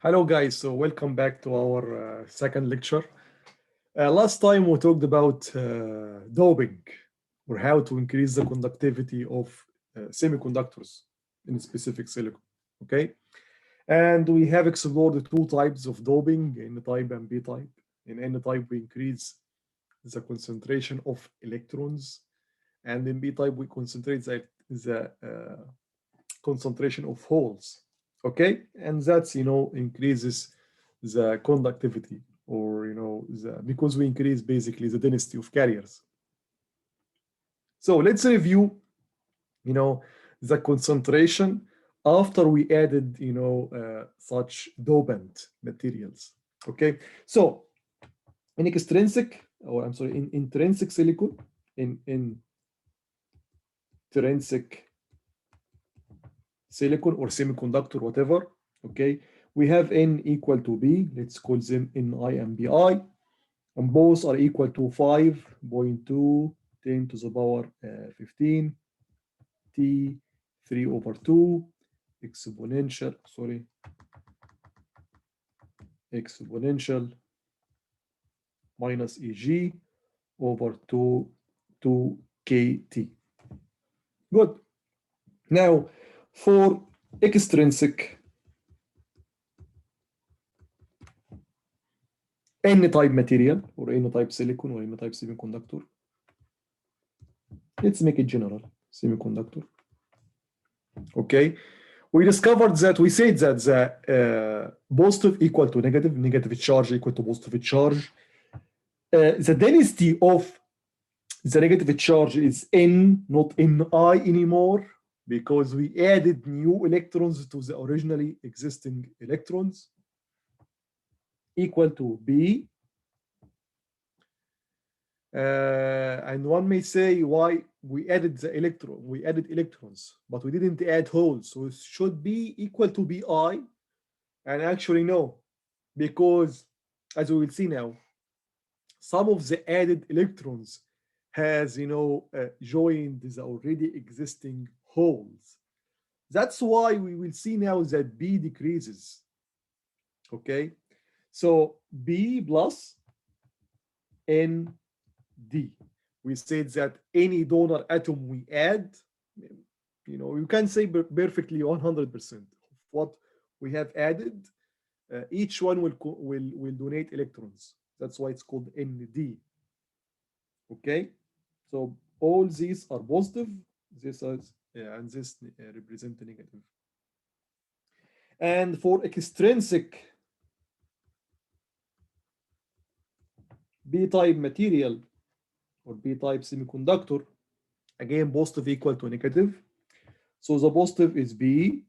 Hello guys, so welcome back to our second lecture. Last time we talked about doping or how to increase the conductivity of semiconductors in specific silicon, okay? And we have explored the two types of doping, N-type and B-type. In N-type, we increase the concentration of electrons, and in B-type, we concentrate the concentration of holes. Okay, and that's increases the conductivity, or because we increase basically the density of carriers. So let's review the concentration after we added such dopant materials. Okay, so in intrinsic silicon, in intrinsic silicon or semiconductor, whatever, okay, we have N equal to B, let's call them Ni and Bi, and both are equal to 5.2 10 to the power 15 T 3 over 2 exponential minus Eg over 2 KT. Good. Now, for extrinsic N-type material or N-type silicon or N-type semiconductor, let's make it general semiconductor. Okay, we discovered that we said that the positive equal to negative charge equal to positive charge. The density of the negative charge is N, not Ni anymore, because we added new electrons to the originally existing electrons, equal to B. And one may say, why we added electrons, but we didn't add holes, so it should be equal to Bi. And actually no, because as we will see now, some of the added electrons has joined the already existing holes. That's why we will see now that B decreases. Okay, so B plus ND. We said that any donor atom we add, you can say perfectly 100% of what we have added, each one will donate electrons. That's why it's called ND. Okay, so all these are positive. This is and this represent the negative. And for extrinsic B-type material or B-type semiconductor, again positive equal to negative. So the positive is B,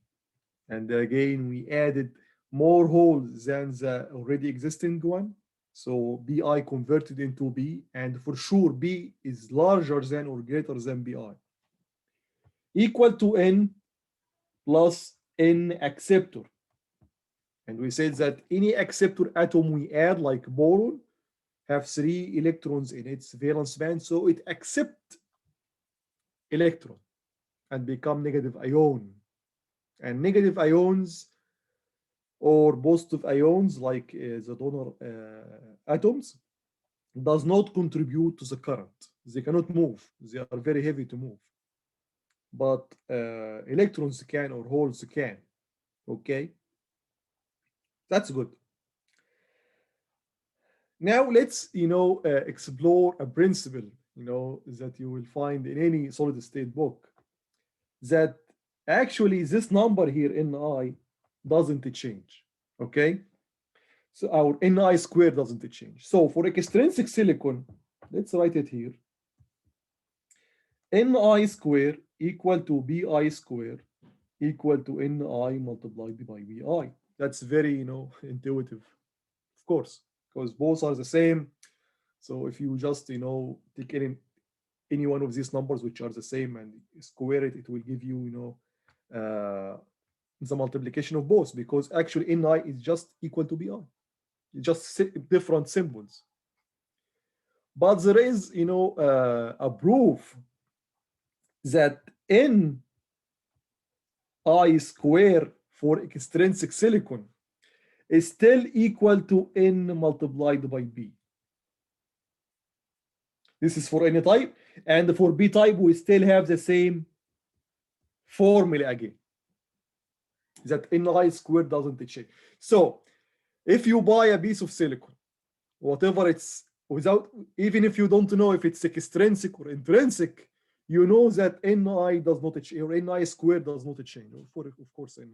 and again we added more holes than the already existing one. So Bi converted into B, and for sure B is larger than or greater than Bi. Equal to N plus N acceptor. And we said that any acceptor atom we add, like boron, have 3 electrons in its valence band, so it accepts electron and become negative ion. And negative ions or positive ions, like the donor atoms, does not contribute to the current. They cannot move. They are very heavy to move. But electrons can, or holes can. Okay, that's good. Now let's explore a principle that you will find in any solid state book, that actually this number here Ni doesn't change. Okay, so our Ni squared doesn't change. So for extrinsic silicon, let's write it here. Ni squared equal to Bi squared equal to Ni multiplied by Bi. That's very intuitive, of course, because both are the same. So if you just take any one of these numbers which are the same and square it, it will give you the multiplication of both, because actually Ni is just equal to Bi. It's just different symbols. But there is a proof that Ni square for extrinsic silicon is still equal to N multiplied by B. This is for N type, and for B type, we still have the same formula again, that Ni squared doesn't change. So if you buy a piece of silicon, whatever it's, without, even if you don't know if it's extrinsic or intrinsic, you know that Ni does not change, or Ni squared does not change. Of course, Ni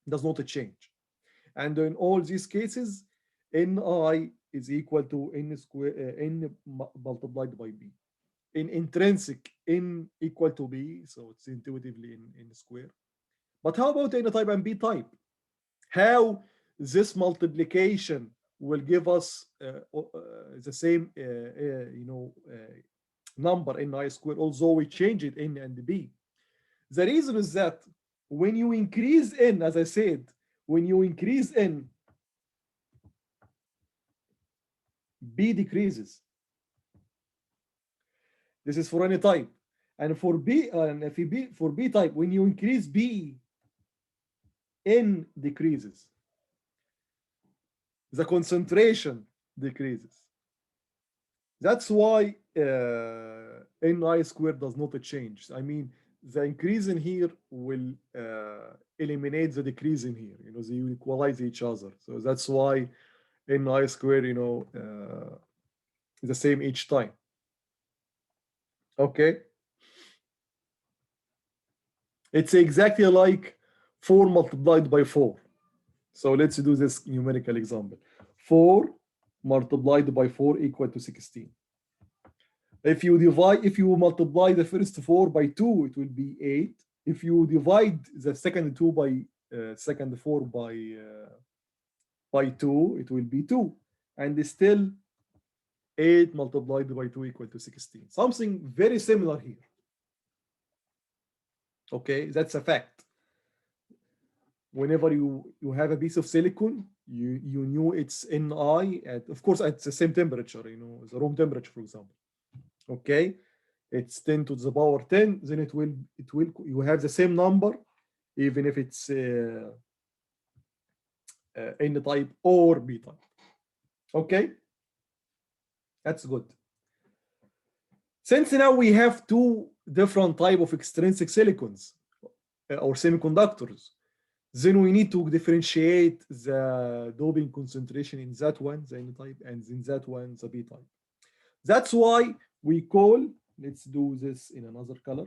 does not change. And in all these cases, Ni is equal to N square, N multiplied by B. In intrinsic, N equal to B, so it's intuitively N square. But how about N type and B type? How this multiplication will give us the same, number Ni square, although we change it N and B. The reason is that when you increase N, as I said, when you increase N, B decreases. This is for N type. And for B, for B type, when you increase B, N decreases. The concentration decreases. That's why Ni squared does not change. I mean, the increase in here will eliminate the decrease in here. They equalize each other. So that's why Ni squared, is the same each time. Okay. It's exactly like 4 multiplied by 4. So let's do this numerical example. 4 multiplied by 4 equal to 16. If you multiply the first 4 by 2, it will be 8. If you divide the second 2 by second 4 by 2, it will be 2. And still 8 multiplied by 2 equal to 16. Something very similar here. Okay, that's a fact. Whenever you have a piece of silicon, you knew it's Ni at, of course, at the same temperature, the room temperature, for example. Okay, it's 10 to the power 10, then it will you have the same number, even if it's N type or B type. Okay, that's good. Since now we have 2 different type of extrinsic silicons or semiconductors, then we need to differentiate the doping concentration in that one, the N type, and in that one, the B type. That's why we call, let's do this in another color.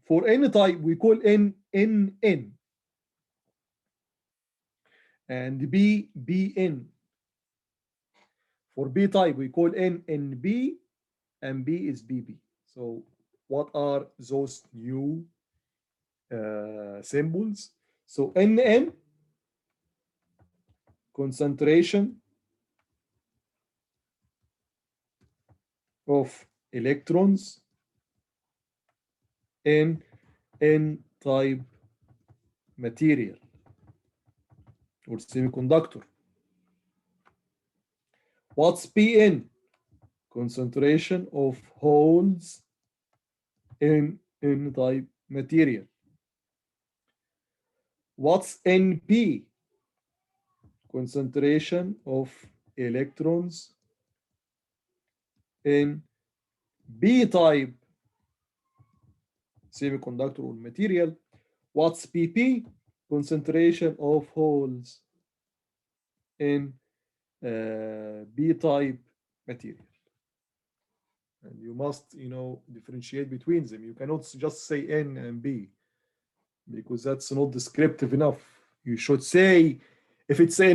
For N type, we call N NN, and B BN. For B type, we call N NB, and B is BB. So what are those new symbols? So NN, concentration of electrons in N-type material or semiconductor. What's Pn? Concentration of holes in N-type material. What's Np? Concentration of electrons in B-type semiconductor or material. What's Pp? Concentration of holes in B-type material. And you must, differentiate between them. You cannot just say N and B, because that's not descriptive enough. You should say if it's Ni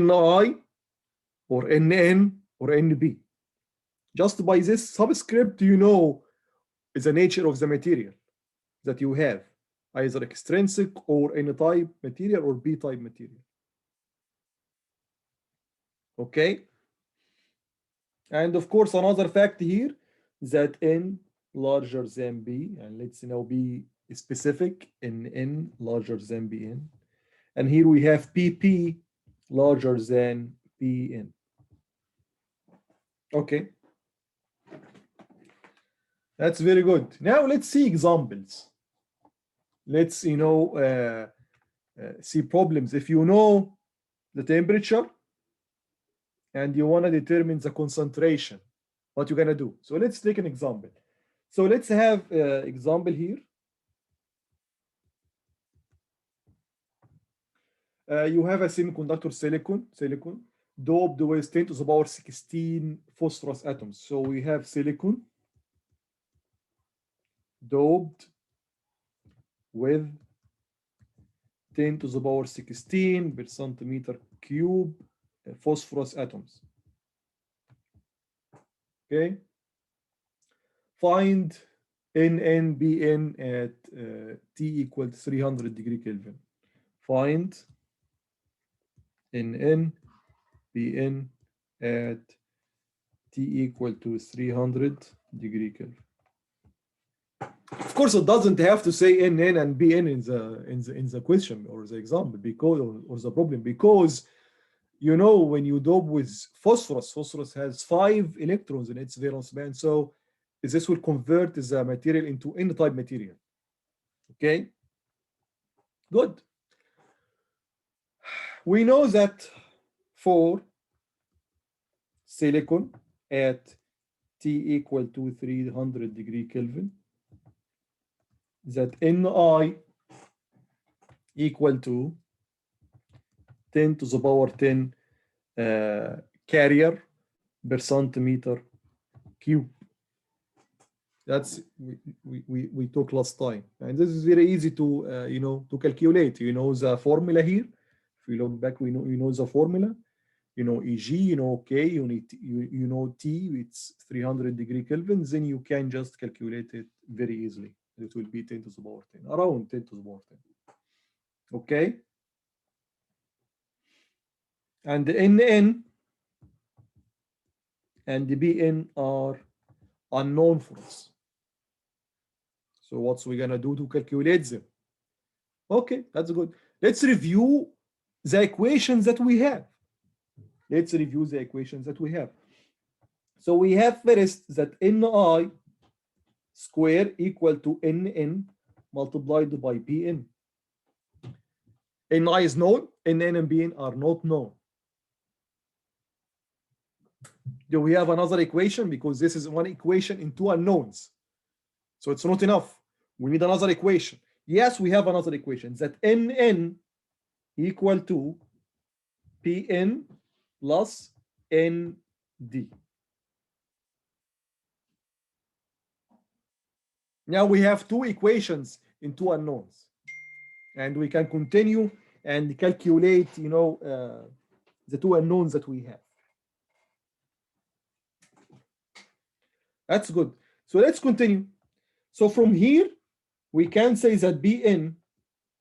or Nn or Nb. Just by this subscript, is the nature of the material that you have, either extrinsic or N-type material or B-type material. Okay? And of course, another fact here is that N larger than B, and let's now be specific, in N larger than Bn. And here we have Pp larger than Pn. Okay. That's very good. Now let's see examples. Let's, see problems. If you know the temperature, and you want to determine the concentration. What you're going to do. So let's take an example. So let's have an example here. You have a semiconductor silicon doped with 10 to the power 16 phosphorus atoms. So we have silicon doped with 10 to the power 16 per centimeter cube phosphorus atoms. Okay. Find NNBN at T equal to 300 degree Kelvin. Find NNBN at T equal to 300 degree Kelvin. Of course, it doesn't have to say NN and BN in the question or the example because or the problem, because you know when you dope with phosphorus has 5 electrons in its valence band, so this will convert the material into N-type material. Okay, good. We know that for silicon at T equal to 300 degree Kelvin, that Ni equal to 10 to the power 10 carrier per centimeter cube. That's we took last time, and this is very easy to you know, to calculate. You know the formula here. If we look back, we know the formula. You know Eg, you know K, you know T. It's 300 degree Kelvin. Then you can just calculate it very easily. It will be 10 to the power 10, around 10 to the power 10. Okay. And the NN and the BN are unknown for us. So what's we gonna do to calculate them? Okay, that's good. Let's review the equations that we have. So we have first that Ni square equal to Nn multiplied by Bn. Ni is known, Nn and Bn are not known. Do we have another equation? Because this is one equation in 2 unknowns. So it's not enough. We need another equation. Yes, we have another equation that Nn equal to Pn plus Nd. Now we have 2 equations in 2 unknowns. And we can continue and calculate, you know, the 2 unknowns that we have. That's good. So let's continue. So from here, we can say that Bn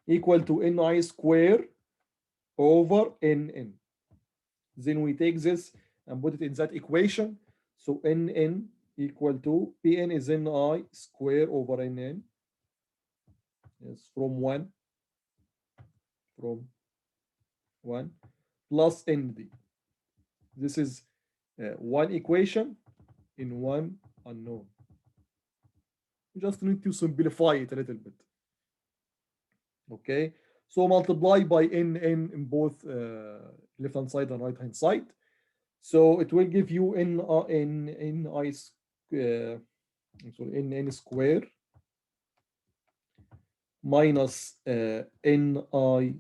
equal to Ni square over Nn. Then we take this and put it in that equation. So Nn equal to Pn is Ni square over Nn. Yes, from 1 plus Nd. This is one equation in 1 unknown. You just need to simplify it a little bit. Okay, so multiply by Nn in both left hand side and right hand side. So it will give you Nn square minus Ni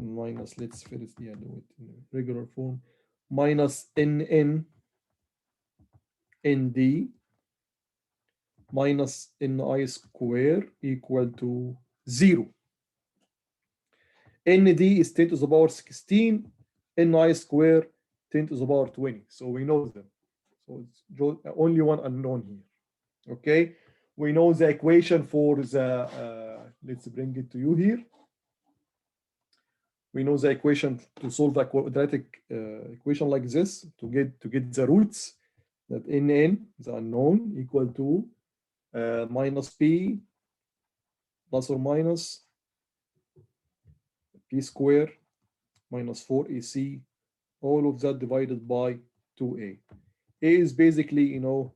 minus, let's first do it in regular form, minus Nn Nd minus Ni square equal to 0. Nd is 10 to the power 16, Ni square 10 to the power 20. So we know them. So it's only one unknown here. Okay, we know the equation for the, let's bring it to you here. We know the equation to solve a quadratic equation like this to get the roots, that Nn, the unknown, equal to minus P plus or minus P square minus 4AC, all of that divided by 2A. A is basically, you know,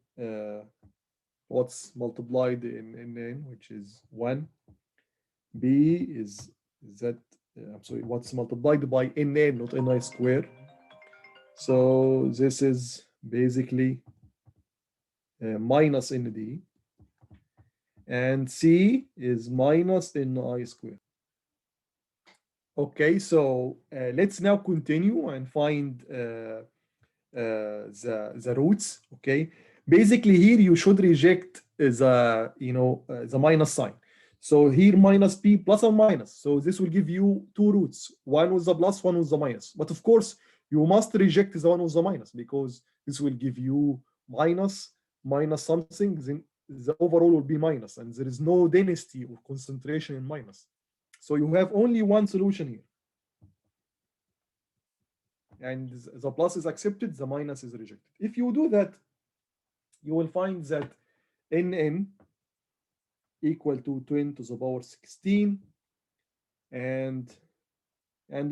what's multiplied in N, which is 1. B is that I'm sorry, what's multiplied by NN, not NI square. So this is basically minus ND, and C is minus NI square. Okay, so let's now continue and find the roots. Okay, basically here you should reject the minus sign. So here minus p plus or minus. So this will give you two roots, one with the plus, one with the minus. But of course, you must reject the one with the minus, because this will give you minus something, then the overall will be minus, and there is no density or concentration in minus. So you have only one solution here. And the plus is accepted, the minus is rejected. If you do that, you will find that NN equal to 10 to the power 16, and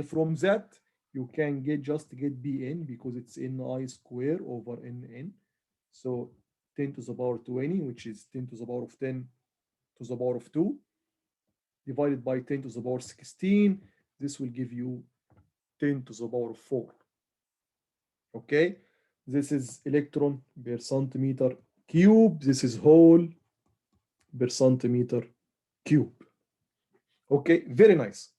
from that you can just get Bn, because it's Ni square over Nn. So 10 to the power 20, which is 10 to the power of 10 to the power of 2, divided by 10 to the power 16. This will give you 10 to the power of 4. Okay, this is electron per centimeter cube. This is hole per centimeter cube. Okay, very nice.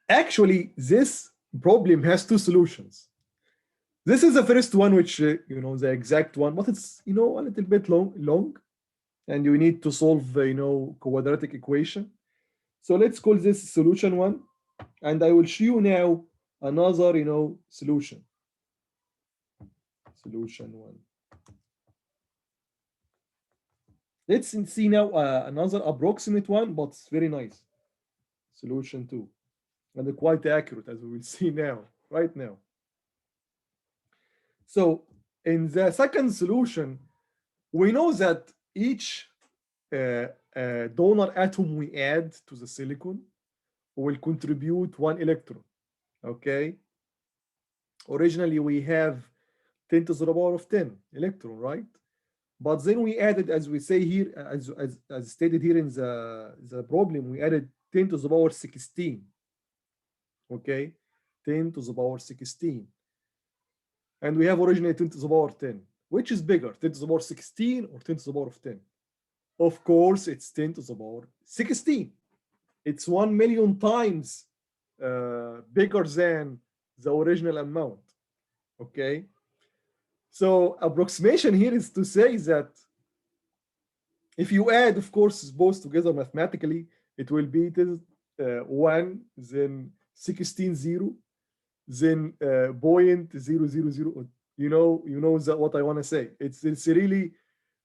Actually, this problem has two solutions. This is the first one, which the exact one, but it's a little bit long, and you need to solve quadratic equation. So let's call this solution 1, and I will show you now another solution. Solution 1. Let's see now another approximate one, but it's very nice. Solution 2, and quite accurate, as we will see now, right now. So in the second solution, we know that each donor atom we add to the silicon will contribute 1 electron. Okay. Originally we have 10 to the power of 10 electron, right? But then we added, as we say here, as stated here in the problem, we added 10 to the power 16. Okay, 10 to the power 16. And we have originally 10 to the power 10. Which is bigger, 10 to the power 16 or 10 to the power of 10? Of course, it's 10 to the power 16. It's 1 million times bigger than the original amount. Okay. So approximation here is to say that if you add, of course, both together mathematically, it will be 1, then 16 0, then 0.000. You know that what I want to say. It's really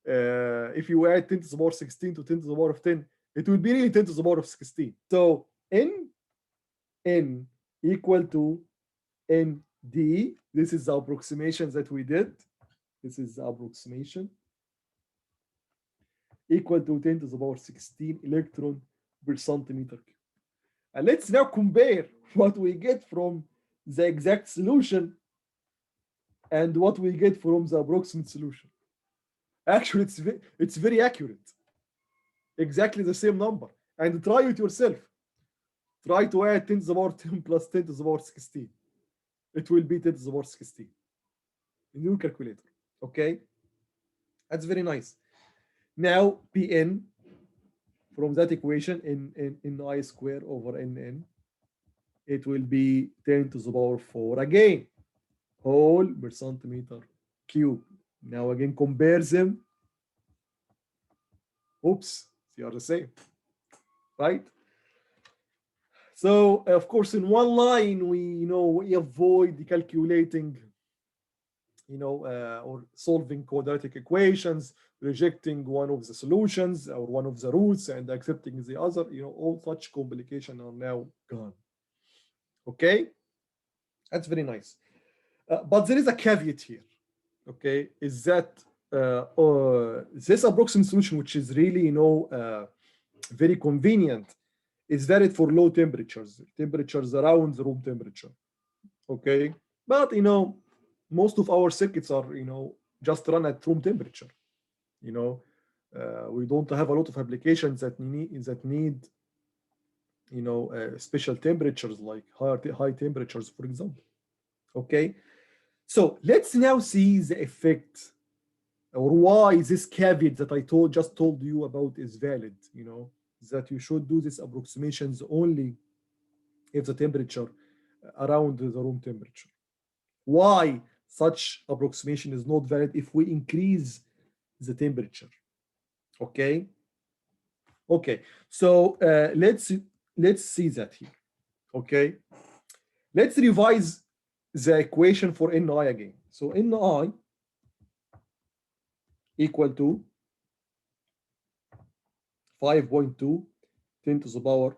if you add 10 to the power 16 to 10 to the power of 10, it will be really 10 to the power of 16. So N equal to ND. This is the approximation that we did. This is the approximation. Equal to 10 to the power 16 electron per centimeter cube. And let's now compare what we get from the exact solution and what we get from the approximate solution. Actually, it's very accurate. Exactly the same number. And try it yourself. Try to add 10 to the power 10 plus 10 to the power 16. It will be 10 to the power 16 in your calculator. Okay? That's very nice. Now, Pn from that equation in I square over Nn, it will be 10 to the power 4 again, whole per centimeter cube. Now again, compare them. Oops, they are the same, right? So of course, in one line, we avoid calculating, or solving quadratic equations, rejecting one of the solutions or one of the roots and accepting the other. All such complications are now gone. Okay, that's very nice. But there is a caveat here. Okay, is that this approximate solution, which is really very convenient, is valid for low temperatures around the room temperature. Okay, but most of our circuits are just run at room temperature. We don't have a lot of applications that need special temperatures like high temperatures, for example. Okay, so let's now see the effect, or why this caveat that I just told you about is valid. That you should do these approximations only if the temperature around the room temperature. Why such approximation is not valid if we increase the temperature? Okay. So let's see that here. Okay. Let's revise the equation for Ni again. So Ni equal to 5.2 10 to the power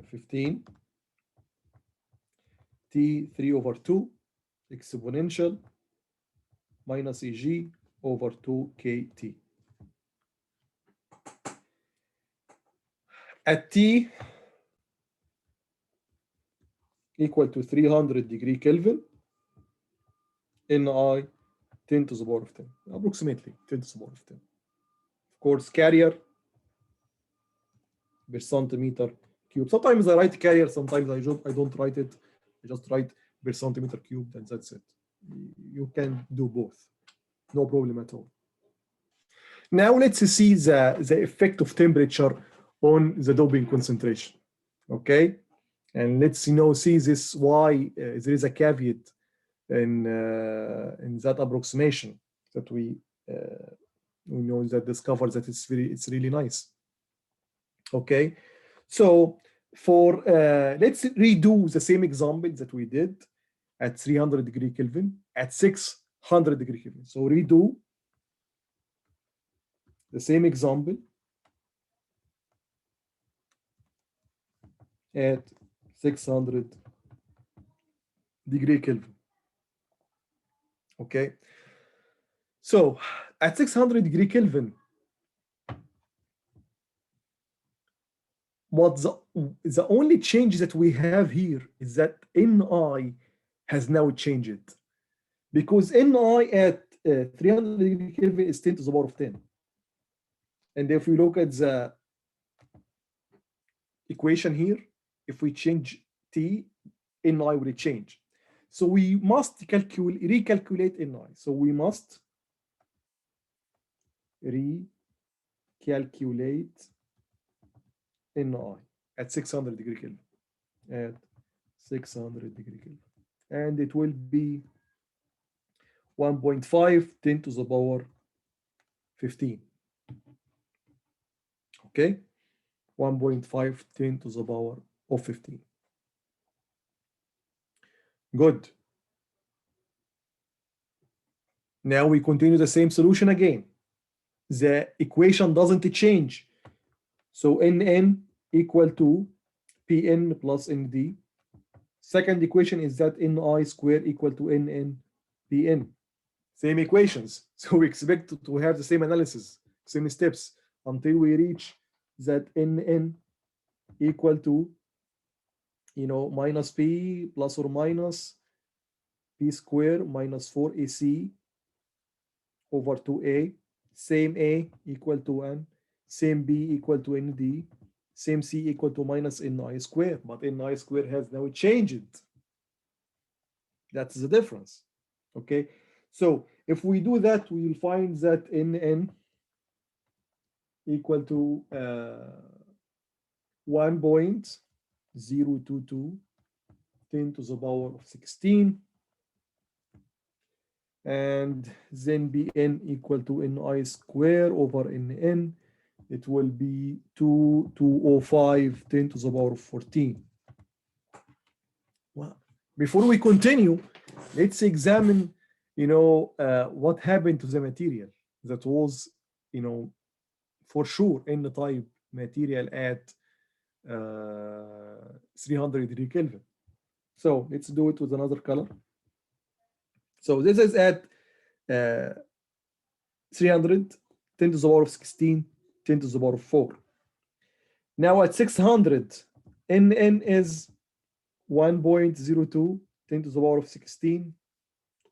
15 T 3 over 2 exponential minus Eg over 2 kT. At T equal to 300 degree Kelvin, Ni 10 to the power of 10, approximately 10 to the power of 10. Of course, carrier per centimeter cube. Sometimes I write carrier, sometimes I don't write it. I just write per centimeter cubed, and that's it. You can do both, no problem at all. Now let's see the effect of temperature on the doping concentration. Okay, and let's see this why there is a caveat in that approximation that we that discovered that it's really nice. Okay, so for let's redo the same example that we did at 300 degree Kelvin, at 600 degree Kelvin. So redo the same example at 600 degree Kelvin. Okay, so at 600 degree Kelvin, what the only change that we have here is that Ni has now changed, because Ni at 300 degree Kelvin is 10 to the power of 10. And if we look at the equation here, if we change T, Ni will change. So we must recalculate Ni. So we must recalculate Ni at 600 degree Kelvin. At 600 degree Kelvin. And it will be 1.5 10 to the power 15. Okay, 1.5 10 to the power of 15. Good. Now we continue the same solution again. The equation doesn't change. So Nn equal to Pn plus Nd. Second equation is that Ni squared equal to Nn Pn. Same equations. So we expect to have the same analysis, same steps, until we reach that Nn equal to minus P plus or minus P square minus 4AC over 2A, same A equal to N, same B equal to Nd, same C equal to minus Ni square, but Ni square has now changed. That's the difference. Okay, so if we do that, we will find that Nn equal to 1.022 10 to the power of 16, and then Bn equal to Ni square over Nn. It will be 205 10 to the power of 14. Well, before we continue, let's examine what happened to the material that was for sure N-type material at 300 degree Kelvin. So let's do it with another color. So this is at 300 10 to the power of 16 10 to the power of 4. Now at 600, Nn is 1.02 10 to the power of 16,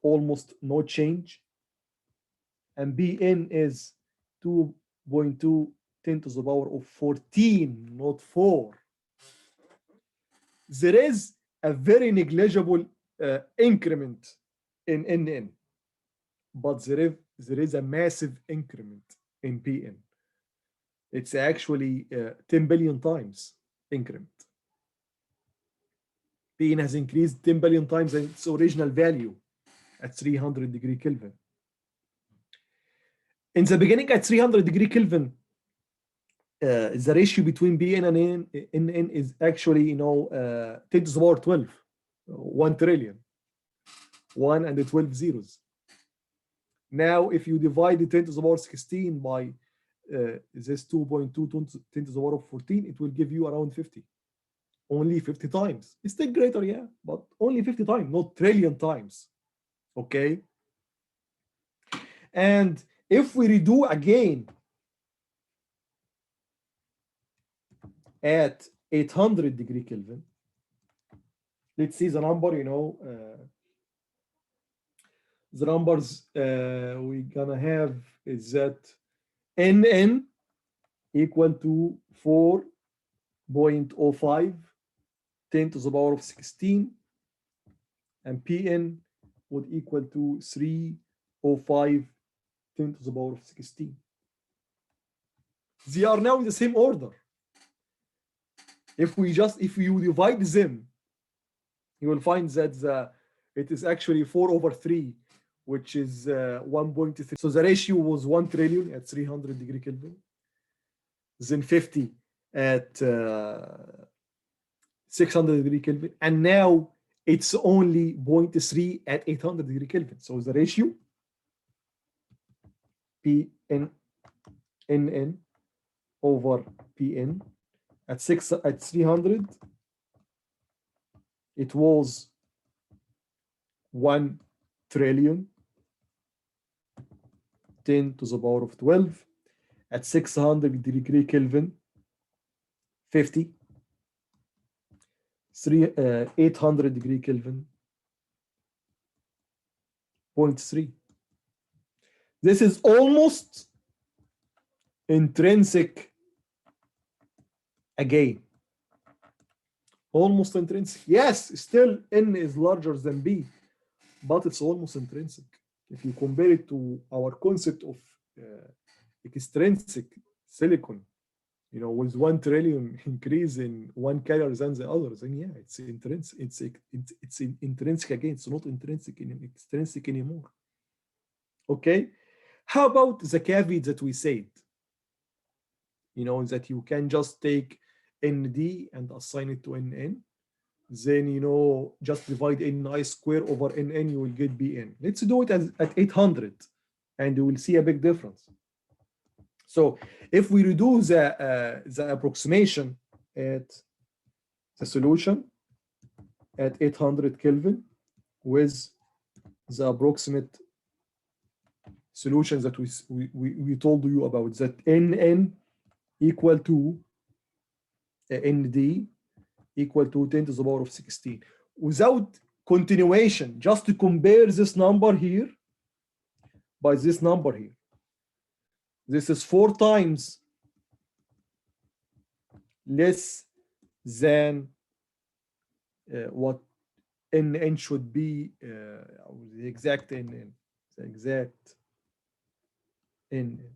almost no change. And Bn is 2.2 10 to the power of 14, not 4. there is a very negligible increment in NN, but there is a massive increment in PN. It's actually 10 billion times increment. PN has increased 10 billion times its original value at 300 degree Kelvin. In the beginning, at 300 degree Kelvin, the ratio between PN and NN is actually, 10 to the power 12, 1 trillion, 1 and 12 zeros. Now, if you divide the 10 to the power 16 by this 2.2 10 to the power of 14, it will give you around 50. Only 50 times. It's still greater, yeah, but only 50 times, not trillion times. Okay? And if we redo again at 800 degree Kelvin, let's see the number, the numbers we're gonna have is that NN equal to 4.05 10 to the power of 16, and PN would equal to 3.05 10 to the power of 16. They are now in the same order. If you divide them, you will find that it is actually 4/3, which is 1.3. So the ratio was 1 trillion at 300 degree Kelvin, then 50 at 600 degree Kelvin, and now it's only 0.3 at 800 degree Kelvin. So the ratio NN over PN at 300, it was 1 trillion 10 to the power of 12. At 600 degree Kelvin, 50. 800 degree Kelvin, 0.3. This is almost intrinsic again. Almost intrinsic. Yes, still N is larger than B, but it's almost intrinsic. If you compare it to our concept of extrinsic silicon, with 1 trillion increase in one carrier than the others, and yeah, it's intrinsic. It's intrinsic again. It's not intrinsic and extrinsic anymore. Okay. How about the caveat that we said? That you can just take ND and assign it to NN. Then, just divide NI square over NN, you will get BN. Let's do it at 800, and you will see a big difference. So if we redo the approximation at the solution at 800 Kelvin with the approximate solutions that we told you about, that NN equal to ND equal to 10 to the power of 16. Without continuation, just to compare this number here by this number here. This is 4 times less than what NN should be, the exact NN, the exact NN.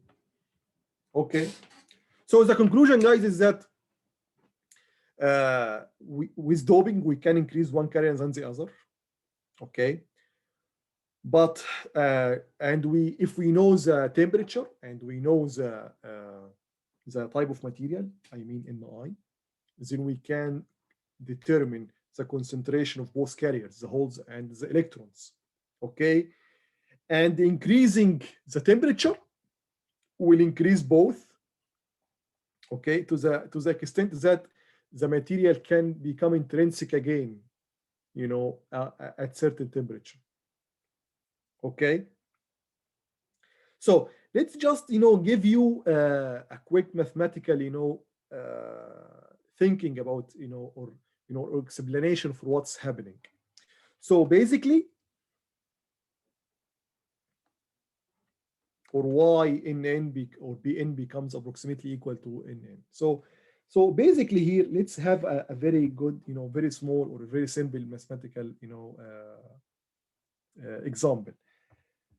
Okay. So the conclusion, guys, is that with doping, we can increase one carrier than the other. Okay. But if we know the temperature and we know the type of material, I mean NI, then we can determine the concentration of both carriers, the holes and the electrons. Okay, and increasing the temperature will increase both. Okay, to the extent that the material can become intrinsic again, at certain temperature. Okay, so let's just give you a quick mathematical thinking about or explanation for what's happening. So basically, or why NN or BN becomes approximately equal to NN. So So basically here, let's have a very good, very small or a very simple mathematical, example.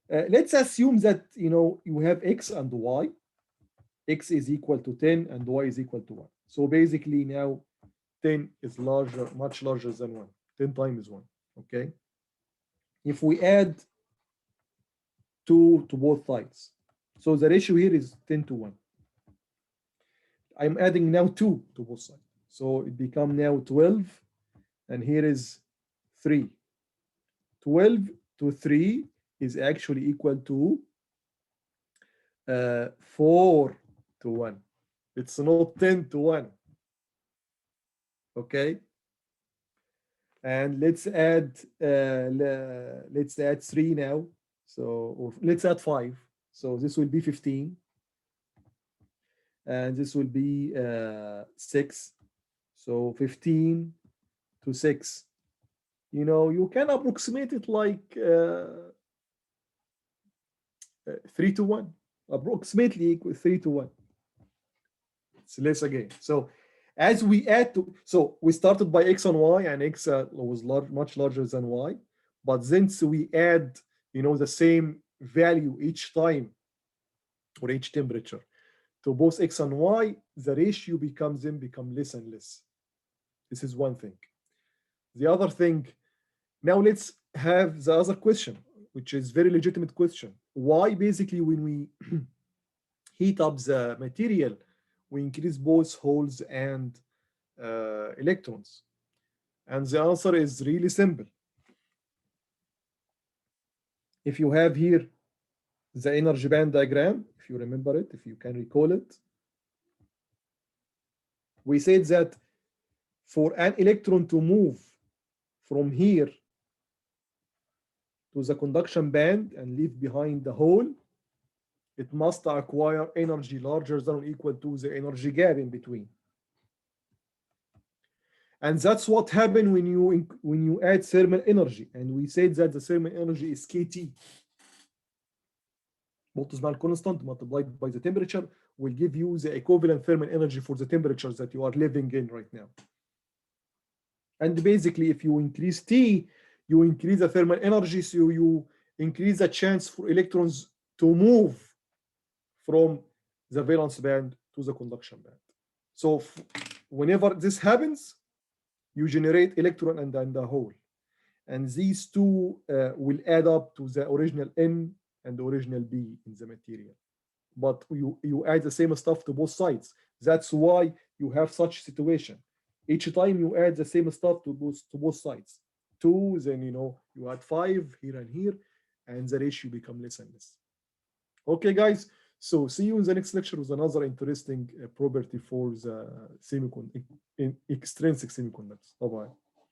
Let's assume that, you have x and y. X is equal to 10 and y is equal to 1. So basically now 10 is larger, much larger than 1. 10 times 1, okay? If we add 2 to both sides, so the ratio here is 10 to 1. I'm adding now 2 to both sides. So it becomes now 12, and here is 3. 12 to 3 is actually equal to 4 to 1. It's not 10 to 1. Okay? And let's add 3 now. So, or let's add 5. So this will be 15. And this will be 6. So 15 to 6. You can approximate it like 3 to 1. Approximately equal 3 to 1. It's less again. So as we add to, so we started by x and y, and x was much larger than y. But since we add, the same value each time or each temperature to both x and y, the ratio become less and less. This is one thing. The other thing, now let's have the other question, which is very legitimate question. Why basically when we heat up the material, we increase both holes and electrons? And the answer is really simple. If you have here the energy band diagram, if you remember it, if you can recall it, we said that for an electron to move from here to the conduction band and leave behind the hole, it must acquire energy larger than or equal to the energy gap in between. And that's what happened when you add thermal energy. And we said that the thermal energy is kT. Boltzmann constant multiplied by the temperature will give you the equivalent thermal energy for the temperatures that you are living in right now. And basically, if you increase T, you increase the thermal energy, so you increase the chance for electrons to move from the valence band to the conduction band. So whenever this happens, you generate electron and the hole. And these two will add up to the original N and the original B in the material. But you add the same stuff to both sides. That's why you have such situation. Each time you add the same stuff to both sides. 2, then you add 5 here and here, and the ratio become less and less. Okay, guys. So see you in the next lecture with another interesting property for the extrinsic semiconductors. Bye-bye.